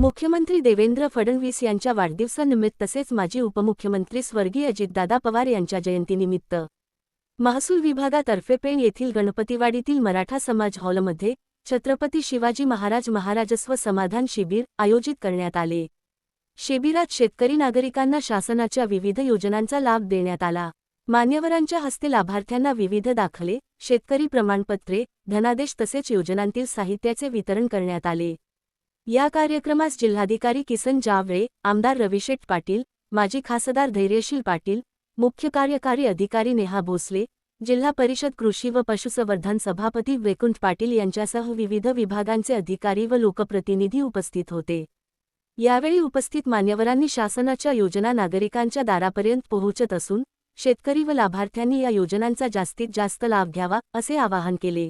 मुख्यमंत्री देवेंद्र फडणवीस यांच्या वाढदिवसानिमित्त तसेच माजी उपमुख्यमंत्री स्वर्गीय अजितदादा पवार यांच्या जयंतीनिमित्त महसूल विभागातर्फे पेण येथील गणपतीवाडीतील मराठा समाज हॉलमध्ये छत्रपती शिवाजी महाराज महाराजस्व समाधान शिबिर आयोजित करण्यात आले। शिबिरात शेतकरी नागरिकांना शासनाच्या विविध योजनांचा लाभ देण्यात आला। मान्यवरांच्या हस्ते लाभार्थ्यांना विविध दाखले, शेतकरी प्रमाणपत्रे, धनादेश तसेच योजनांतील साहित्याचे वितरण करण्यात आले। या कार्यक्रमास जिल्हाधिकारी किसन जावळे, आमदार रविशेठ पाटील, माजी खासदार धैर्यशील पाटील, मुख्य कार्यकारी अधिकारी नेहा भोसले, जिल्हा परिषद कृषी व पशुसंवर्धन सभापती वैकुंठ पाटील यांच्यासह विविध विभागांचे अधिकारी व लोकप्रतिनिधी उपस्थित होते। यावेळी उपस्थित मान्यवरांनी शासनाच्या योजना नागरिकांच्या दारापर्यंत पोहोचत असून शेतकरी व लाभार्थ्यांनी या योजनांचा जास्तीत जास्त लाभ घ्यावा असे आवाहन केले।